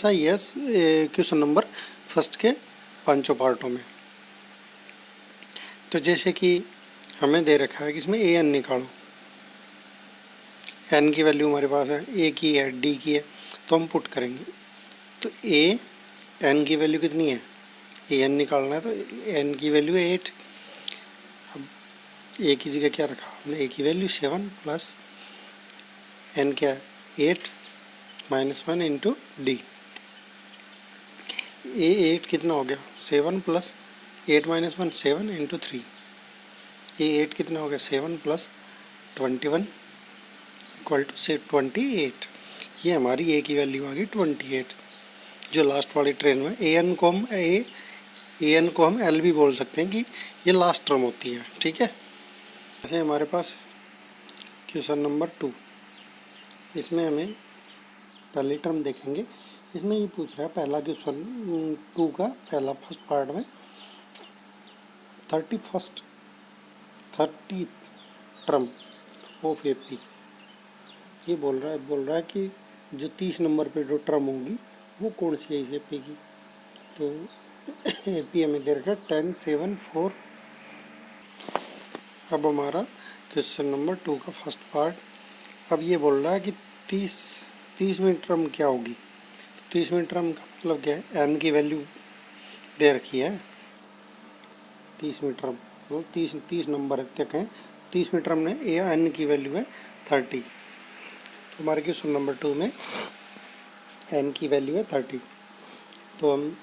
ऐसा ही है question number first के पांचों पार्टों में। तो जैसे कि हमें दे रखा है कि इसमें ए एन निकालो, एन की वैल्यू हमारे पास है, ए की है, डी की है, तो हम पुट करेंगे। तो ए एन की वैल्यू कितनी है, ए एन निकालना है, तो एन की वैल्यू है 8। अब ए की जगह क्या रखा हमने, ए की वैल्यू 7 प्लस एन क्या है 8 -1 इंटू डी। ए 8 कितना हो गया 7 प्लस 8 -1 7 इंटू 3। ए 8 कितना हो गया 7 प्लस 21 इक्वल टू से 28। ये हमारी ए की वैल्यू आ गई 28। जो लास्ट वाली ट्रेन में ए एन को हम एल भी बोल सकते हैं कि ये लास्ट टर्म होती है, ठीक है। जैसे हमारे पास क्वेश्चन नंबर 2, इसमें हमें पहली टर्म देखेंगे। इसमें ये पूछ रहा है पहला क्वेश्चन 2 का पहला फर्स्ट पार्ट में 30th term of A P. ये बोल रहा है कि जो 30 नंबर पे जो टर्म होगी वो कौन सी है इस ए पी की। तो ए पी हमें दे रखा है 10 7 4। अब हमारा क्वेश्चन नंबर 2 का फर्स्ट पार्ट, अब ये बोल रहा है कि 30वीं टर्म क्या होगी। 30वीं टर्म का मतलब क्या है, एन की वैल्यू दे रखी है। 30वीं टर्म तो 30 नंबर तक हैं। 30वीं टर्म में ए एन की वैल्यू है 30। तो हमारे क्वेश्चन नंबर 2 में एन की वैल्यू है 30। तो हम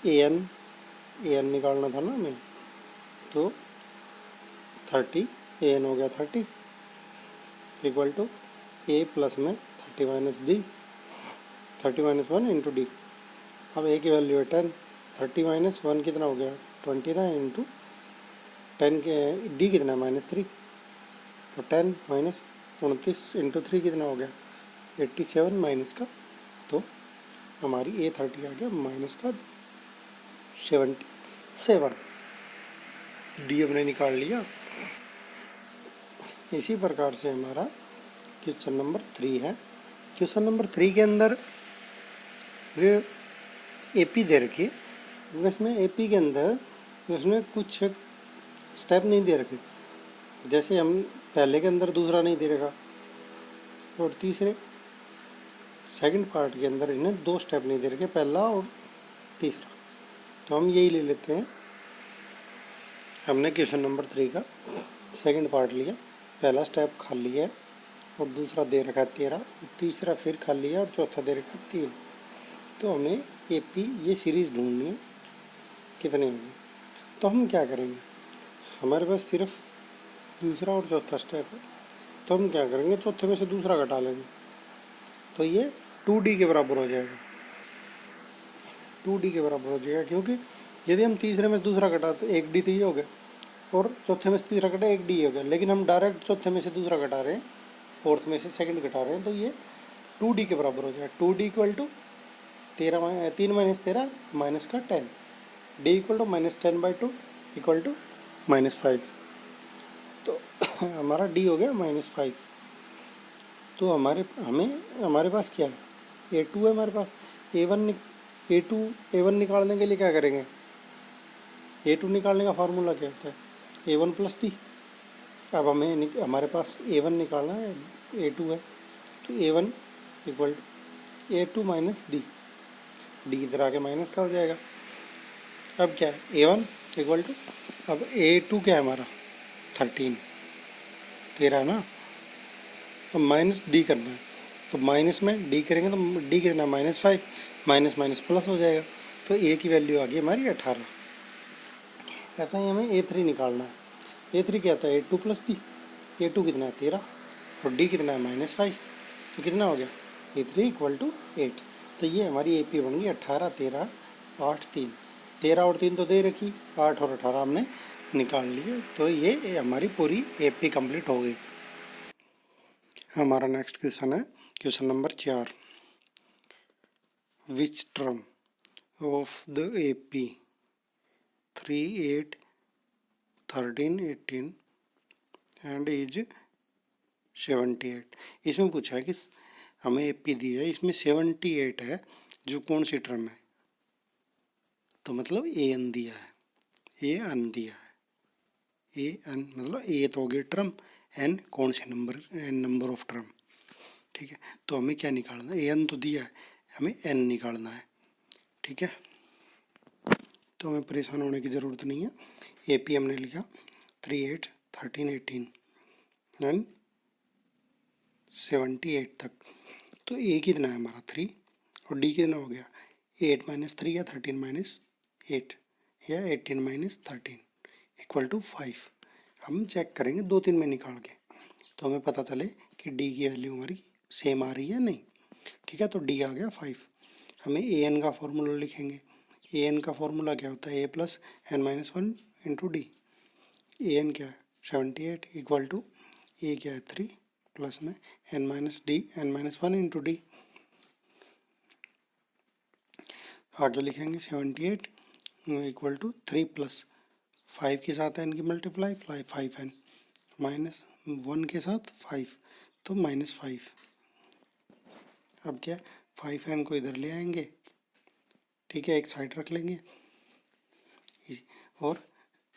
ए एन निकालना था ना हमें, तो 30 ए एन हो गया 30 इक्वल टू ए प्लस में 30 माइनस डी, 30 -1 इंटू डी। अब ए की वैल्यू है 10, 30 -1 कितना हो गया 29 इंटू 10 के डी कितना है -3, तो 10 -29 इंटू 3 कितना हो गया 87 माइनस का, तो हमारी ए 30 आ गया माइनस का 77। डी हमने निकाल लिया। इसी प्रकार से हमारा क्वेश्चन नंबर 3 है। क्वेश्चन नंबर 3 के अंदर ए पी दे रखी है। इसमें ए पी के अंदर उसमें कुछ स्टेप नहीं दे रखे। जैसे हम पहले के अंदर दूसरा नहीं दे रखा, और तीसरे सेकंड पार्ट के अंदर इन्हें 2 स्टेप नहीं दे रखे, पहला और तीसरा। तो हम यही ले लेते हैं। हमने क्वेश्चन नंबर 3 का सेकंड पार्ट लिया, पहला स्टेप खाली है और दूसरा दे रखा है 13, तीसरा फिर खाली है और चौथा दे रखा है 3। तो हमें ए पी ये सीरीज़ ढूंढनी है कितनी होगी। तो हम क्या करेंगे, हमारे पास सिर्फ दूसरा और चौथा स्टेप है, तो हम क्या करेंगे चौथे में से दूसरा घटा लेंगे, तो ये 2D के बराबर हो जाएगा। 2D के बराबर हो जाएगा, क्योंकि यदि हम तीसरे में से दूसरा घटा तो 1D तो ये हो गया, और चौथे में से तीसरा घटा 1D हो गया। लेकिन हम डायरेक्ट चौथे में से दूसरा घटा रहे हैं, फोर्थ में से सेकंड घटा रहे हैं, तो ये 2D के बराबर हो जाएगा। 2D इक्वल टू 3 -13 माइनस का 10, D equal to -10/2 equal to -5। तो हमारा डी हो गया -5। तो हमारे पास क्या है, A2 है हमारे पास। A1 निकालने के लिए क्या करेंगे, A2 निकालने का फार्मूला क्या होता है A1 + D। अब हमारे पास A1 निकालना है, A2 है, तो A1 equal to A2 - D, D इधर आके माइनस का हो जाएगा। अब क्या है A1 इक्वल टू, अब A2 क्या है हमारा 13 ना, अब माइनस डी करना है, तो माइनस में डी करेंगे तो डी कितना -5, माइनस माइनस प्लस हो जाएगा। तो ए की वैल्यू आ गई हमारी 18। ऐसा ही हमें A3 निकालना है। A3 क्या आता है A2 + D। A2 कितना है 13 और D कितना है -5, तो कितना हो गया A3 इक्वल टू 8। तो ये हमारी ए पी बन गई 18 13 8 3। 13 और 3 तो दे रखी, 8 और 18 हमने निकाल लिए। तो ये हमारी पूरी ए पी कंप्लीट हो गई। हमारा नेक्स्ट क्वेश्चन है question number 4। Which term of the A P 3 8 13 18 and is 78। इसमें पूछा है कि हमें एपी दी है, इसमें 78 है, जो कौन सी टर्म है, तो मतलब ए एन दिया है, ए एन दिया है, ए एन मतलब ए तो हो गई टर्म, एन कौन से number, n number of term. ठीक है, तो हमें क्या निकालना है, ए एन तो दिया है, हमें एन निकालना है। ठीक है, तो हमें परेशान होने की ज़रूरत नहीं है। ए पी हमने लिखा 3, 8, 13, 18 एंड 78 तक। तो ए कितना है हमारा 3, और डी कितना हो गया 8 माइनस 3 या 13 माइनस 8 या 18 माइनस 13 इक्वल टू 5। हम चेक करेंगे 2 3 में निकाल के, तो हमें पता चले कि डी की वैल्यू हमारी सेम आ रही है नहीं। ठीक है, तो डी आ गया 5। हमें ए एन का फॉर्मूला लिखेंगे। ए एन का फॉर्मूला क्या होता है, a plus n minus one into d. A n क्या है 78 इक्वल टू ए क्या है 3 प्लस में n minus D, n minus one into D. आगे लिखेंगे 78 इक्वल टू 3 प्लस 5 के साथ एन की मल्टीप्लाई, 5 एन माइनस 1 के साथ 5, तो -5। अब क्या 5n को इधर ले आएंगे। ठीक है, एक साइड रख लेंगे और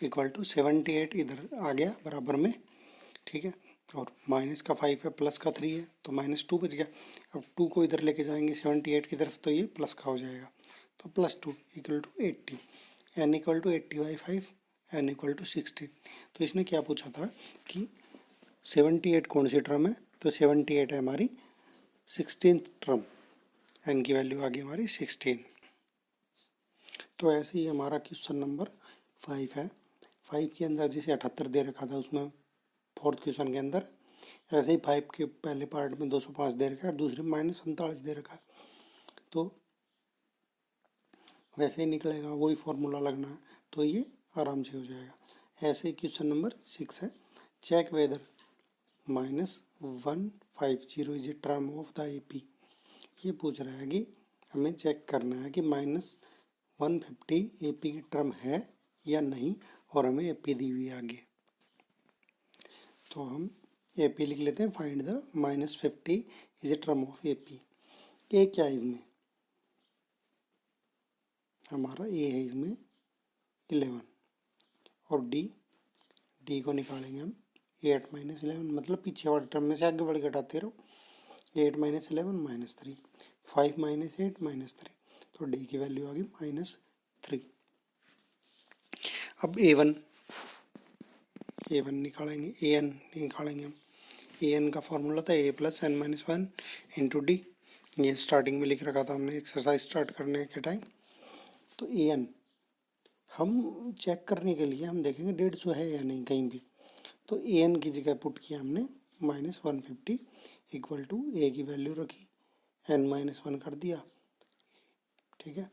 इक्वल टू 78 इधर आ गया बराबर में। ठीक है, और माइनस का 5 है, प्लस का 3 है, तो -2 बच गया। अब 2 को इधर लेके जाएंगे 78 की तरफ, तो ये प्लस का हो जाएगा, तो +2 equal to 80। n equal to 80/5, n equal to 60। तो इसने क्या पूछा था कि 78 कौन सी टर्म है, तो 78 है हमारी 16th टर्म, n की वैल्यू आ गई हमारी 16। तो ऐसे ही हमारा क्वेश्चन नंबर 5 है। 5 के अंदर जैसे 78 दे रखा था, उसमें फोर्थ क्वेश्चन के अंदर ऐसे ही 5 के पहले पार्ट में 205 दे रखा है और दूसरे में -47 दे रखा है, तो वैसे ही निकलेगा, वही फॉर्मूला लगना है, तो ये आराम से हो जाएगा। ऐसे ही क्वेश्चन नंबर 6 है, check whether -150 is a term of the AP. ये पूछ रहा है कि हमें चेक करना है कि -150 एपी की टर्म है या नहीं, और हमें एपी दी हुई है आगे। तो हम एपी लिख लेते हैं, find the -50 is a term of AP. A क्या है इसमें, हमारा ए है इसमें 11, और डी को निकालेंगे हम 8 माइनस 11, मतलब पीछे वाले टर्म में से आगे बढ़ के घटाते रहो। 8 माइनस 11 -3, 5 माइनस 8 -3, तो डी की वैल्यू आ गई -3। अब ए1 निकालेंगे, ए एन निकालेंगे हम। ए एन का फॉर्मूला था a plus n minus one into d. ये स्टार्टिंग में लिख रखा था हमने एक्सरसाइज स्टार्ट करने के टाइम। तो ए एन हम चेक करने के लिए हम देखेंगे 150 है या नहीं कहीं भी, तो ए एन की जगह पुट किया हमने -150 इक्वल टू ए की वैल्यू रखी, एन माइनस वन कर दिया। ठीक है,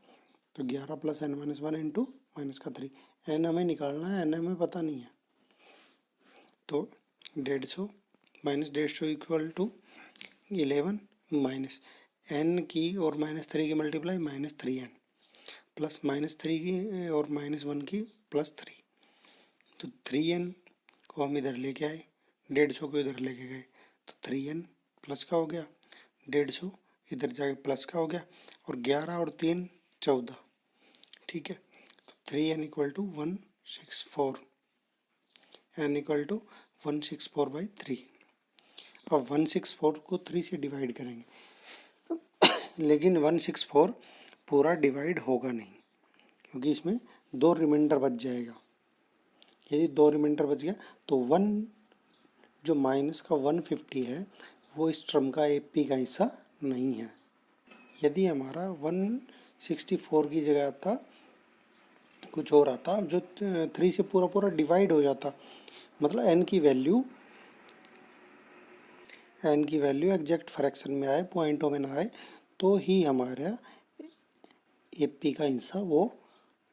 तो 11 plus n minus one into minus का 3। एन हमें निकालना है, एन हमें पता नहीं है, तो 150 minus 150 equal to 11 minus n की और -3 की मल्टीप्लाई -3n प्लस -3 की और -1 की +3, तो 3n को हम इधर लेके आए, 150 को इधर लेके गए, तो 3n प्लस का हो गया, 150 इधर जाके प्लस का हो गया, और 11 और 3 14। ठीक है, तो 3n equal to 164, n equal to 164/3। अब 164 को 3 से डिवाइड करेंगे, लेकिन 164 पूरा डिवाइड होगा नहीं, क्योंकि इसमें 2 रिमाइंडर बच जाएगा। यदि 2 रिमाइंडर बच गया तो जो माइनस का 150 है वो इस टर्म का एपी का हिस्सा नहीं है। यदि हमारा 164 की जगह आता कुछ और आता, जो 3 से पूरा पूरा डिवाइड हो जाता, मतलब एन की वैल्यू एग्जैक्ट फ्रैक्शन में आए, पॉइंटों में ना आए, तो ही हमारा एपी का हिस्सा वो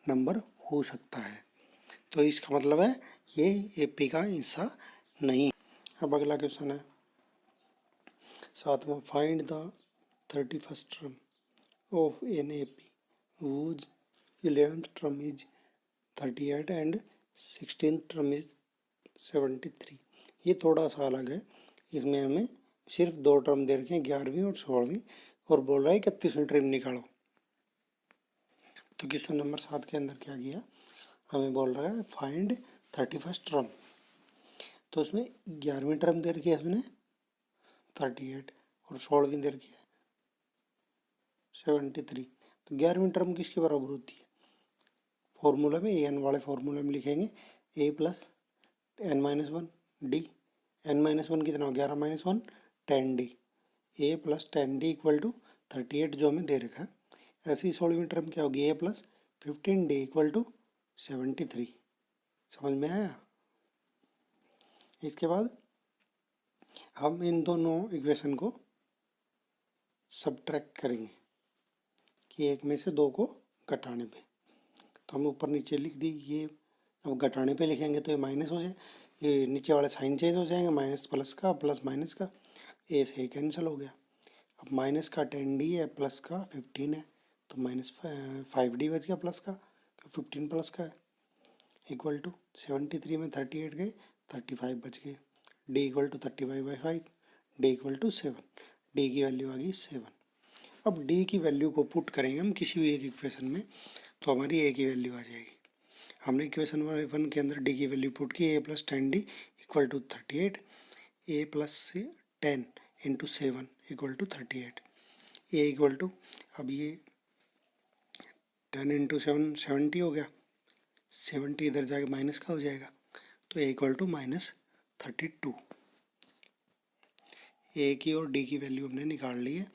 नंबर हो सकता है। तो इसका मतलब है ये एपी का हिस्सा नहीं। अब अगला क्वेश्चन है 7वां, find the 31st term of an AP whose 11th term is 38 and 16th term is 73। ये थोड़ा सा अलग है, इसमें हमें सिर्फ दो टर्म दे रखे हैं, 11वीं और 16वीं, और बोल रहा है 31वीं टर्म निकालो। तो क्वेश्चन नंबर 7 के अंदर क्या किया, हमें बोल रहा है फाइंड 31st टर्म। तो उसमें 11वीं टर्म दे रखी है उसने 38, और 16वीं दे रखी है 73। तो 11वीं टर्म किसके बराबर होती है, फॉर्मूला में ए एन वाले फॉर्मूला में लिखेंगे a plus n minus one d. N minus one कितना हो, 11 minus one 10 d. A plus 10 D equal to 38 जो हमें दे रखा है। ऐसे ही 16वीं टर्म क्या होगी, ए प्लस 15 डी इक्वल टू 73। समझ में आया। इसके बाद हम इन दोनों इक्वेशन को सब्ट्रैक्ट करेंगे कि एक में से दो को घटाने पे। तो हम ऊपर नीचे लिख दी ये, अब घटाने पे लिखेंगे तो ये माइनस हो जाए, ये नीचे वाला साइन चेंज हो जाएंगे, माइनस प्लस का प्लस माइनस का, ए से कैंसिल हो गया। अब माइनस का 10 डी है, प्लस का 15 है, तो माइनस 5 डी बच गया प्लस का, 15 प्लस का है, इक्वल टू 73 में 38 गए, 35 बच गए, d equal to 35/5, d equal to 7, d की वैल्यू आ गई 7। अब डी की वैल्यू को पुट करेंगे हम किसी भी एक इक्वेशन में, तो हमारी ए की वैल्यू आ जाएगी। हमने इक्वेशन 1 के अंदर डी की वैल्यू पुट की, a plus 10 D equal to 38, a plus 10 into 7 equal to 38, a equal to, अब ये 10 इंटू 7 70 हो गया, 70 इधर जाके माइनस का हो जाएगा, तो ए इक्वल टू -32। ए की और डी की वैल्यू हमने निकाल ली है।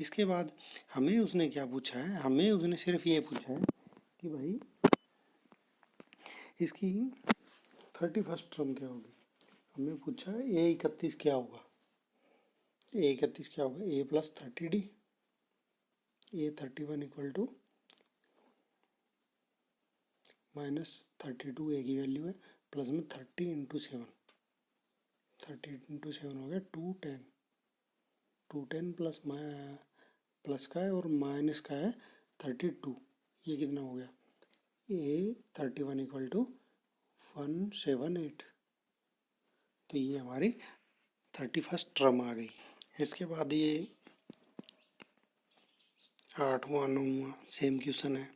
इसके बाद हमें उसने क्या पूछा है, हमें उसने सिर्फ ये पूछा है कि भाई इसकी 31st टर्म क्या होगी। हमें पूछा है ए 31 क्या होगा, ए 31 क्या होगा, a plus 30 d, a 31 equal to -32, a की वैल्यू है, प्लस में 30 इंटू 7, 30 इंटू 7 हो गया 210, 210 प्लस का है और माइनस का है 32, ये कितना हो गया, ए 31 इक्वल टू 178। तो ये हमारी 31st टर्म आ गई। इसके बाद ये 8वां 9वां सेम क्वेश्चन है,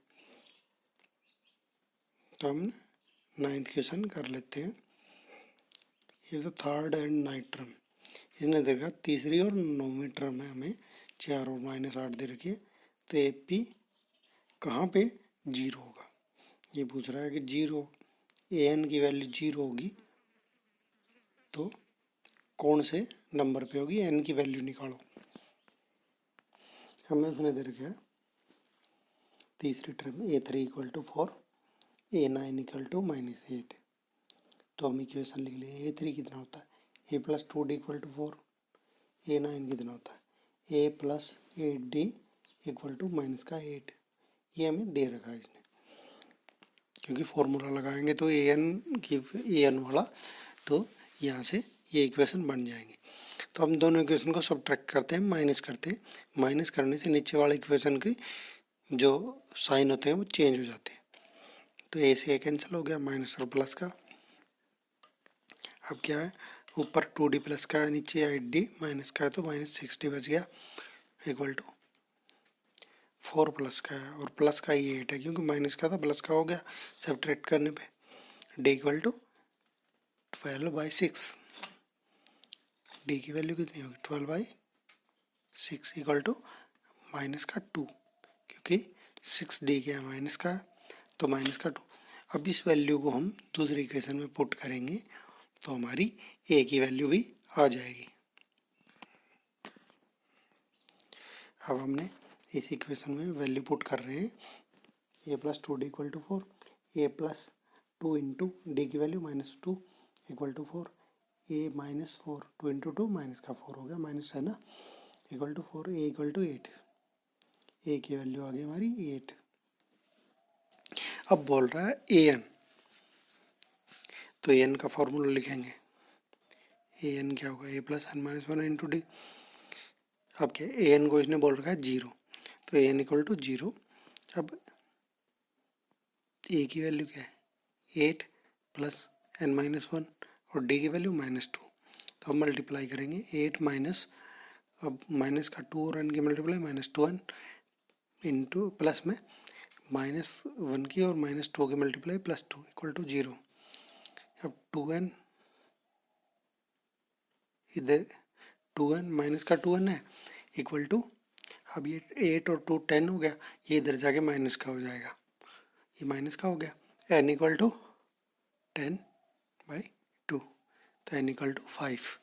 तो हम 9th क्वेश्चन कर लेते हैं। ये तो 3rd एंड 9th टर्म, इसने देखा तीसरी और 9वीं टर्म है, हमें 4 और -8 दे रखी है, तो ए पी कहाँ पे 0 होगा, ये पूछ रहा है कि 0 ए एन की वैल्यू 0 होगी तो कौन से नंबर पे होगी, एन की वैल्यू निकालो। हमें उसने दे रखा है तीसरी term A3 equal to 4, A9 equal to -8। तो हम इक्वेशन लिख लिए, A3 कितना होता है, a plus 2 d equal to 4, A9 कितना होता है, a plus 8 d equal to minus का 8। ये हमें दे रखा है इसने, क्योंकि फॉर्मूला लगाएंगे तो ए एन वाला, तो यहाँ से ये इक्वेशन बन जाएंगे। तो हम दोनों इक्वेशन को सब्ट्रैक्ट करते हैं, माइनस करते हैं, माइनस करने से नीचे वाले इक्वेशन की जो साइन होते हैं वो चेंज हो जाते हैं। तो ए से ए कैंसिल हो गया, माइनस और प्लस का। अब क्या है, ऊपर 2d प्लस का है, नीचे 8d माइनस का है, तो -6d बच गया, इक्वल टू 4 प्लस का है, और प्लस का ये 8 है, क्योंकि माइनस का था प्लस का हो गया सब्ट्रैक्ट करने पे, d इक्वल टू 12/6। डी की वैल्यू कितनी होगी, 12/6 इक्वल टू माइनस का 2, क्योंकि 6d क्या है माइनस का, तो माइनस का 2। अब इस वैल्यू को हम दूसरी इक्वेशन में पुट करेंगे तो हमारी ए की वैल्यू भी आ जाएगी। अब हमने इस इक्वेशन में वैल्यू पुट कर रहे हैं, a plus 2d equal to 4, a plus 2 into d की value -2 equal to 4, a -4 2 into 2 minus का 4 हो गया, माइनस है ना, equal to 4, a equal to 8, a की वैल्यू आ गई हमारी 8। अब बोल रहा है ए एन, तो ए एन का फॉर्मूला लिखेंगे, ए एन क्या होगा, a plus n minus 1 into d. अब क्या, ए एन को इसने बोल रखा है 0, तो ए एन इक्वल टू 0। अब ए की वैल्यू क्या है, 8 प्लस एन माइनस 1, और डी की वैल्यू -2, तो अब मल्टीप्लाई करेंगे, 8 माइनस अब माइनस का 2 और n की मल्टीप्लाई -2n इंटू प्लस में -1 की और -2 की मल्टीप्लाई +2 इक्वल टू 0। अब 2n इधर 2n माइनस का 2n है इक्वल टू, अब ये 8 और 2 10 हो गया, ये इधर जाके माइनस का हो जाएगा, ये माइनस का हो गया, n इक्वल टू 10/2, तो n इक्वल टू 5।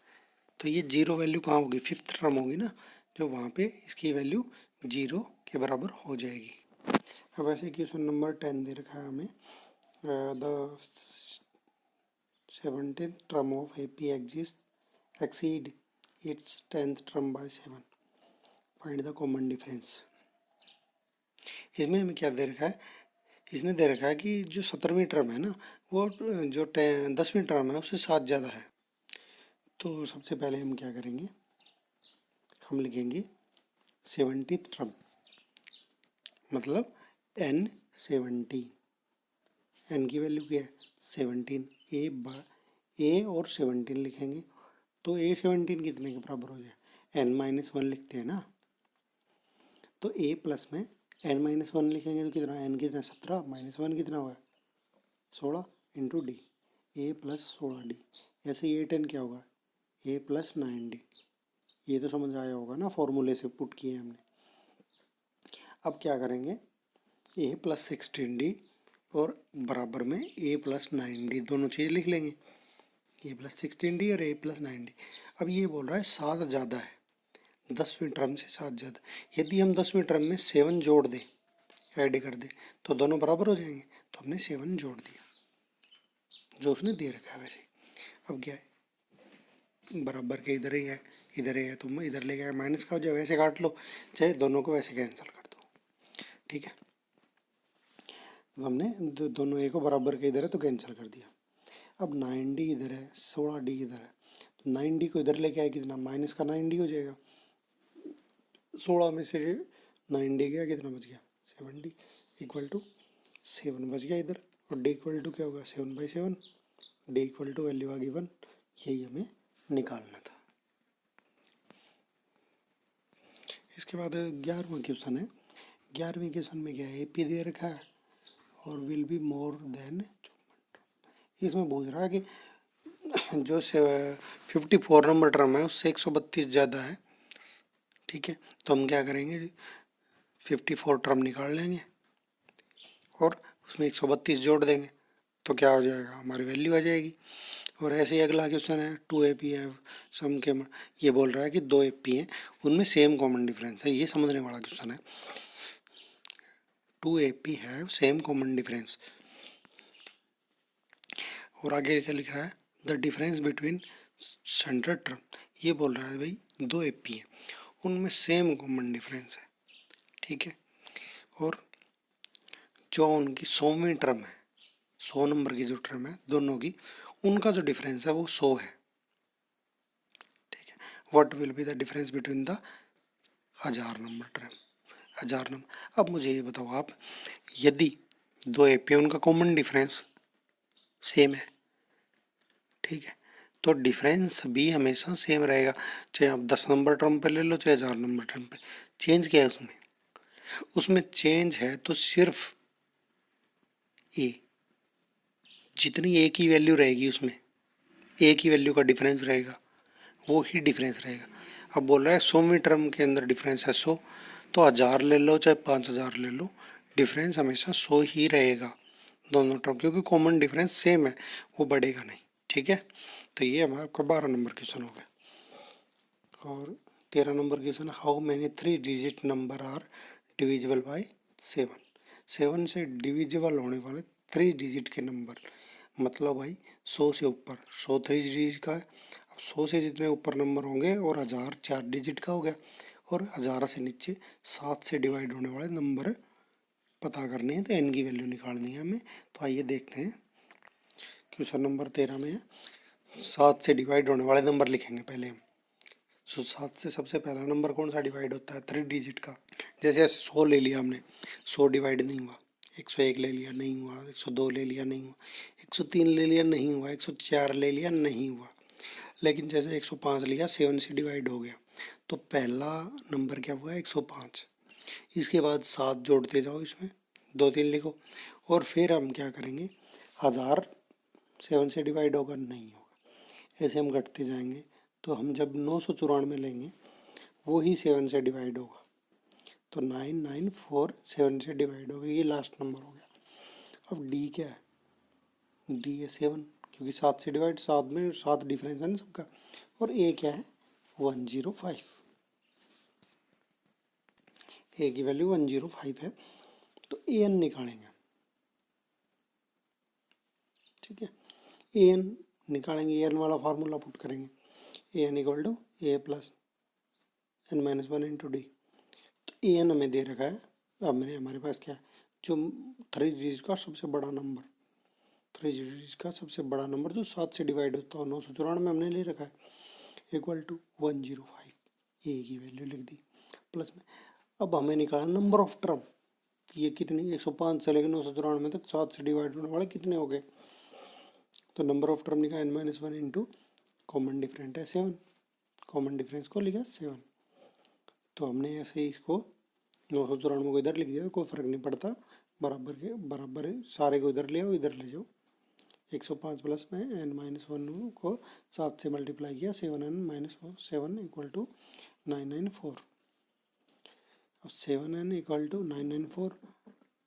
तो ये जीरो वैल्यू कहाँ होगी, फिफ्थ टर्म होगी ना, जो वहाँ पे इसकी वैल्यू जीरो के बराबर हो जाएगी। अब ऐसे क्वेश्चन नंबर 10 दे रखा है हमें, the 17th term of AP exceed its 10th term by 7, find the common difference. इसमें हमें क्या दे रखा है, इसने दे रखा है कि जो 17वीं टर्म है ना, वो जो 10वीं टर्म है उससे 7 ज़्यादा है। तो सबसे पहले हम क्या करेंगे, हम लिखेंगे 70th टर्म, मतलब n17, n की वैल्यू क्या है 17, ए और 17 लिखेंगे, तो a17 कितने के बराबर हो जाए, n-1 लिखते हैं ना, तो a प्लस में n-1 लिखेंगे तो कितना, n कितना 17, -1 कितना हुआ 16 into D, a plus 16d, ऐसे ही a10 क्या होगा a प्लस 9d, ये तो समझ आया होगा ना, फॉर्मूले से पुट किए हमने। अब क्या करेंगे, a प्लस 16d और बराबर में a प्लस 9d, दोनों चीज़ लिख लेंगे, a प्लस 16d और a प्लस 9d। अब ये बोल रहा है 7 ज़्यादा है, 10वीं टर्म से 7 ज़्यादा, यदि हम 10वीं टर्म में 7 जोड़ दें, ऐड कर दें, तो दोनों बराबर हो जाएंगे, तो हमने 7 जोड़ दिया जो उसने दे रखा है वैसे। अब क्या है, बराबर के इधर ही है, इधर ही है, तो इधर ले गया माइनस का हो जाए, वैसे काट लो, चाहे दोनों को वैसे कैंसिल कर दो, ठीक है। हमने दोनों ए को बराबर के इधर है तो कैंसिल कर दिया। अब 9d इधर है, 16d इधर है, तो 9d को इधर लेके आए कितना, माइनस का 9d हो जाएगा, 16 में से 9d गया, कितना बच गया 7d इक्वल टू 7 बच गया इधर, और d इक्वल टू क्या होगा 7/7, d इक्वल टू वैल्यू आ गई 1, यही हमें निकालना था। इसके बाद 11वां क्वेश्चन है, 11वें क्वेश्चन में क्या है, AP दे रखा है और विल बी मोर देन, इसमें पूछ रहा है कि जो 54 नंबर टर्म है उससे 132 ज़्यादा है, ठीक है। तो हम क्या करेंगे, 54 टर्म निकाल लेंगे और उसमें 132 जोड़ देंगे, तो क्या हो जाएगा, हमारी वैल्यू आ जाएगी। और ऐसे ही अगला क्वेश्चन है, 2 AP है सम के, ये बोल रहा है कि 2 AP हैं, उनमें सेम कॉमन डिफरेंस है, ये समझने वाला क्वेश्चन है। 2 AP है सेम कॉमन डिफरेंस, और आगे क्या लिख रहा है, the difference between centre term, ये बोल रहा है भाई 2 AP है, उनमें सेम कॉमन डिफरेंस है, ठीक है। और जो उनकी 100वीं टर्म है, 100 नंबर की जो टर्म है दोनों की, उनका जो डिफरेंस है वो 100 है, ठीक है। What will be the difference between the 1000 number term, 1000 number. अब मुझे ये बताओ आप, यदि 2 AP उनका कॉमन डिफरेंस सेम है, ठीक है, तो डिफरेंस भी हमेशा सेम रहेगा, चाहे आप 10 नंबर टर्म पे ले लो चाहे 1000 नंबर टर्म पे। चेंज क्या है उसमें, उसमें चेंज है तो सिर्फ ए, जितनी ए की वैल्यू रहेगी उसमें ए की वैल्यू का डिफरेंस रहेगा, वो ही डिफरेंस रहेगा। अब बोल रहा है 100वीं टर्म के अंदर डिफरेंस है 100, तो 1000 ले लो चाहे 5000 ले लो, डिफरेंस हमेशा 100 ही रहेगा दोनों टर्म, क्योंकि कॉमन डिफरेंस सेम है, वो बढ़ेगा नहीं, ठीक है। तो ये हमारा 12 नंबर क्वेश्चन हो गया। और 13 number question, how many 3 digit number are divisible by 7, 7 से डिविजिबल होने वाले 3 डिजिट के नंबर, मतलब भाई 100 से ऊपर, 100 3 डिजिट का है, अब 100 से जितने ऊपर नंबर होंगे और 1000 4 डिजिट का हो गया, और 1000 से नीचे 7 से डिवाइड होने वाले नंबर पता करने हैं, तो n की वैल्यू निकालनी है हमें। तो आइए देखते हैं, क्वेश्चन नंबर 13 में है 7 से डिवाइड होने वाले नंबर लिखेंगे पहले हम। 7 से सबसे पहला नंबर कौन सा डिवाइड होता है, 3 डिजिट का, जैसे 100 ले लिया हमने, 100 डिवाइड नहीं हुआ, 101 ले लिया नहीं हुआ, 102 ले लिया नहीं हुआ, 103 ले लिया नहीं हुआ, 104 ले लिया नहीं हुआ, लेकिन जैसे 105 लिया 7 से डिवाइड हो गया, तो पहला नंबर क्या हुआ 105। इसके बाद 7 जोड़ते जाओ, इसमें 2 3 लिखो, और फिर हम क्या करेंगे, 1000 7 से डिवाइड होगा नहीं होगा, ऐसे हम घटते जाएंगे। तो हम जब 994 लेंगे वो ही 7 से डिवाइड होगा, तो 994 7 से डिवाइड होगा, ये लास्ट नंबर हो गया। अब डी क्या है, डी है 7, क्योंकि 7 से डिवाइड, 7 में 7 डिफरेंस है ना सबका। और ए क्या है 105, ए की वैल्यू 105 है। तो ए एन निकालेंगे, ठीक है, ए एन निकालेंगे, ए एन वाला फार्मूला पुट करेंगे, a n equal to a plus n minus one into d. तो ए एन हमें दे रखा है। अब मैंने हमारे पास क्या है, जो 3 डिजिट का सबसे बड़ा नंबर, 3 डिजिट का सबसे बड़ा नंबर जो 7 से डिवाइड होता है, 994 में हमने ले रखा है, इक्वल टू 105, ए की वैल्यू लिख दी प्लस में। अब हमें निकालना नंबर ऑफ टर्म, ये कितनी 105 से लेकर 994 तक 7 से डिवाइड होने वाले कितने हो गए। तो नंबर ऑफ टर्म लिखा n minus one into common different है 7, कॉमन डिफरेंस को लिखा 7। तो हमने ऐसे ही इसको 994 को इधर लिख दिया, कोई फर्क नहीं पड़ता, बराबर के बराबर है, सारे को इधर ले आओ, इधर ले जाओ। 105 प्लस में n माइनस वन को 7 से मल्टीप्लाई किया, 7n माइनस 7 इक्वल टू 994। अब 7n इक्वल टू 994,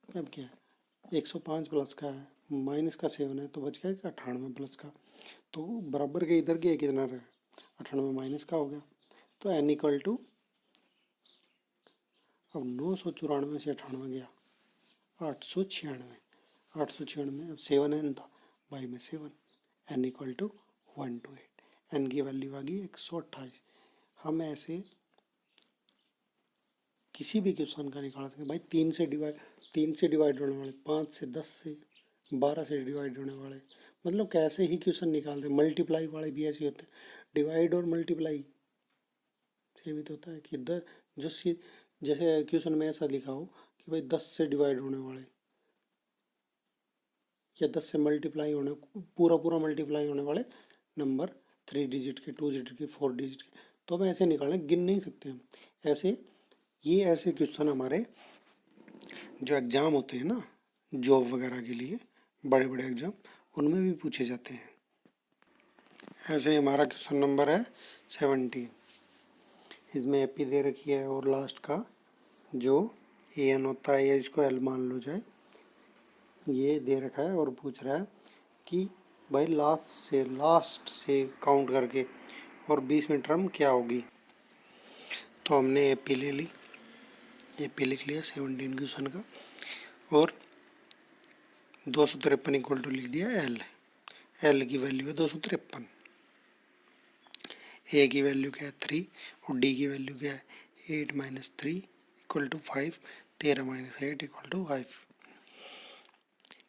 अब क्या है 105 प्लस का है, माइनस का 7 है, तो बच गया 98 प्लस का, तो बराबर के इधर के कितना रहा 98 माइनस का हो गया। तो n इक्वल टू, अब 994 से 98 गया 896, 896, अब 7n था, बाई में 7, n इक्वल टू 128, n की वैल्यू आ गई 128। हम ऐसे किसी भी क्वेश्चन का निकाल सकते भाई, 3 से डिवाइड होने वाले, 5 से, 10 से, 12 से डिवाइड होने वाले, मतलब कैसे ही क्वेश्चन निकालते। मल्टीप्लाई वाले भी ऐसे होते हैं, डिवाइड और मल्टीप्लाई सेम ही तो होता है कि जो जैसे क्वेश्चन में ऐसा लिखा हो कि भाई 10 से डिवाइड होने वाले या 10 से मल्टीप्लाई होने, पूरा पूरा मल्टीप्लाई होने वाले नंबर, 3 डिजिट के, 2 डिजिट के, 4 डिजिट के, तो हम ऐसे निकालें, गिन नहीं सकते हम ऐसे। ये ऐसे क्वेश्चन हमारे जो एग्ज़ाम होते हैं ना, जॉब वगैरह के लिए, बड़े बड़े एग्ज़ाम, उनमें भी पूछे जाते हैं। ऐसे ही हमारा क्वेश्चन नंबर है 17, इसमें एपी दे रखी है और लास्ट का जो ए एन होता है, या इसको एल मान लो जाए, ये दे रखा है और पूछ रहा है कि भाई लास्ट से काउंट करके और 20 में टर्म क्या होगी। तो हमने एपी ले ली, एपी लिख लिया 17 क्वेश्चन का, और 253 इक्वल टू लिख दिया एल, एल की वैल्यू है 253, ए की वैल्यू क्या है 3, और डी की वैल्यू क्या है 8 minus 3 equal to 5, 13 minus 8 equal to 5।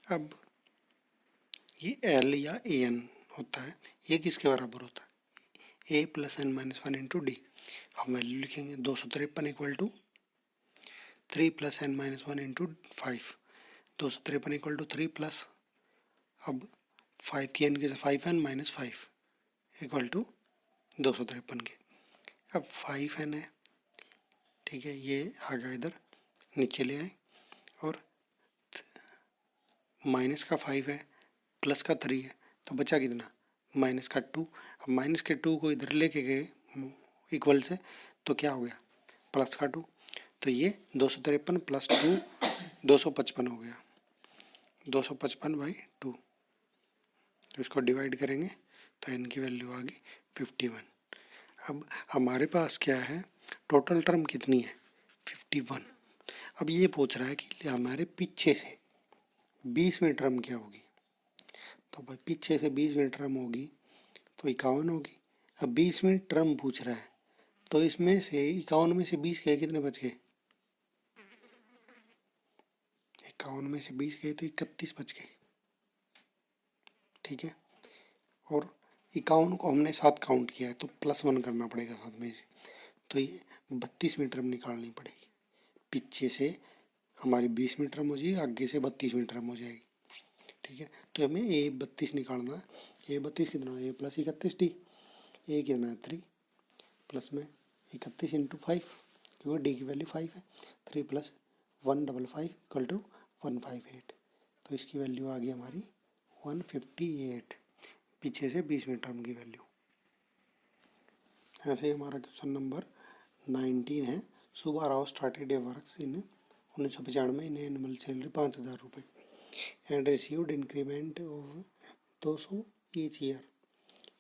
अब ये एल या ए एन होता है, ये किसके बराबर होता है, a plus n minus one into d. हम वैल्यू लिखेंगे 253 equal to 3 plus n minus one into 5, 253 equal to 3 plus, अब 5 की एन के से 5n माइनस 5 इक्वल टू 253 के। अब 5n है, ठीक है, ये आ गया इधर नीचे ले आए, और माइनस का 5 है, प्लस का 3 है, तो बचा कितना माइनस का 2। अब माइनस के 2 को इधर लेके गए इक्वल से, तो क्या हो गया प्लस का 2, तो ये 253 प्लस 2 255 हो गया, 255/2। तो इसको डिवाइड करेंगे तो n की वैल्यू आ गई 51। अब हमारे पास क्या है, टोटल टर्म कितनी है 51। अब ये पूछ रहा है कि हमारे पीछे से 20 टर्म क्या होगी, तो भाई पीछे से 20 टर्म होगी तो 51 होगी। अब 20 टर्म पूछ रहा है, तो इसमें से 51 में से 20 गए, कितने बच गए, 51 में से 20 गए तो 31 बच गए, ठीक है। और 51 को हमने साथ काउंट किया है, तो +1 करना पड़ेगा साथ में से, तो ये 32 टर्म निकालनी पड़ेगी। पीछे से हमारी 20 टर्म हो जाएगी, आगे से 32 टर्म हो जाएगी, ठीक है। तो हमें ए 32 निकालना है, ए 32 कितना है, ए प्लस 31 टी, ए कितना है 3 प्लस में 31 इंटू 5, क्योंकि डी की वैल्यू 5 है। 3 + 155 = 158, तो इसकी वैल्यू आ गई हमारी 158, पीछे से 20वें टर्म की वैल्यू। ऐसे ही हमारा क्वेश्चन नंबर 19 है। Subbarao started A works in 1995 in annual salary 5,000 रुपये and received increment of 200 each year,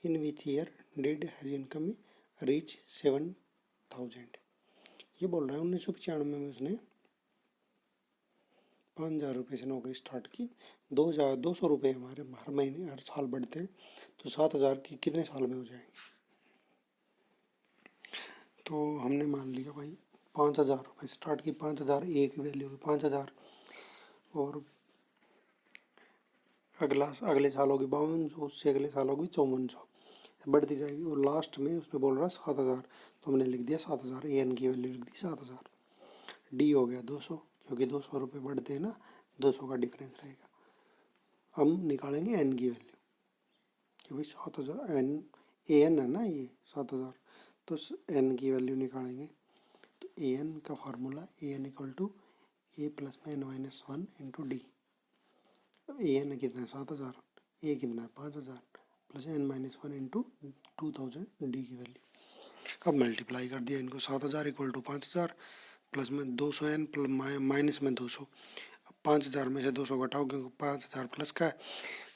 in which year did has income reach 7,000। ये बोल रहा है 1995 में उसने 5,000 रुपये से नौकरी स्टार्ट की। 200 रुपये हमारे हर महीने हर साल बढ़ते हैं, तो 7,000 की कितने साल में हो जाएंगे। तो हमने मान लिया भाई 5,000 रुपये स्टार्ट की, 5,000 एक वैल्यू होगी 5,000, और अगले साल होगी 5200, उससे अगले साल होगी 5400, बढ़ती जाएगी। और लास्ट में उसने बोल रहा है 7,000, तो हमने लिख दिया 7,000, ए एन की वैल्यू लिख दी 7,000। डी हो गया 200, क्योंकि 200 रुपये बढ़ते हैं ना, 200 का डिफरेंस रहेगा। हम निकालेंगे एन की वैल्यू, कि भाई 7,000 एन, ए एन है ना ये 7,000, तो एन की वैल्यू निकालेंगे। तो ए एन का formula a n equal to a plus में n-1 इंटू डी। अब ए एन कितना है 7,000, ए कितना है 5,000, प्लस n-1 इंटू 2,000 डी की वैल्यू। अब मल्टीप्लाई कर दिया इनको, 7,000 इक्वल टू 5,000 प्लस में 200 एन माइनस में 200। अब 5,000 में से 200 घटाओ, क्योंकि 5,000 प्लस का है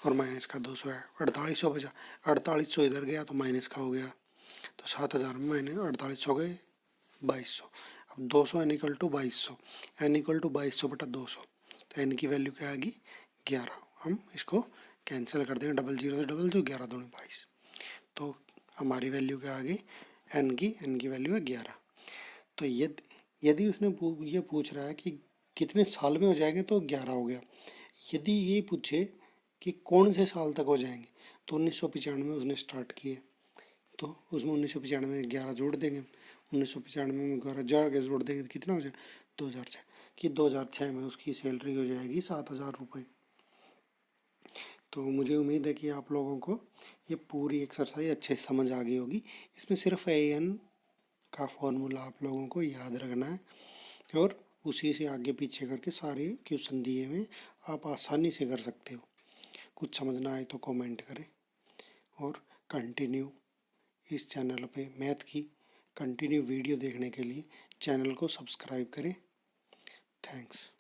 और माइनस का 200 है, 4800 बचा। 4800 इधर गया तो माइनस का हो गया, तो 7,000 में माइनस 4800 गए 2200। अब 200 n equal to 2200, n equal to 2200 बटा 200, तो एन की वैल्यू क्या आएगी 11। हम इसको कैंसिल कर देंगे, 00 से 00, 11 दूनी 22, तो हमारी वैल्यू क्या आ गई एन की वैल्यू है 11। तो यदि उसने ये पूछ रहा है कि कितने साल में हो जाएंगे, तो 11 हो गया। यदि ये पूछे कि कौन से साल तक हो जाएंगे, तो 1995 में उसने स्टार्ट किए, तो उसमें 1995 में 11 जोड़ देंगे, 1995 में 11 के जोड़ देंगे तो कितना हो जाएगा 2006, कि 2006 में उसकी सैलरी हो जाएगी 7,000 रुपये। तो मुझे उम्मीद है कि आप लोगों को ये पूरी एक्सरसाइज अच्छे से समझ आ गई होगी। इसमें सिर्फ ए एन का फॉर्मूला आप लोगों को याद रखना है, और उसी से आगे पीछे करके सारे क्वेश्चन दिए हुए आप आसानी से कर सकते हो। कुछ समझना आए तो कमेंट करें, और कंटिन्यू इस चैनल पे मैथ की कंटिन्यू वीडियो देखने के लिए चैनल को सब्सक्राइब करें। थैंक्स।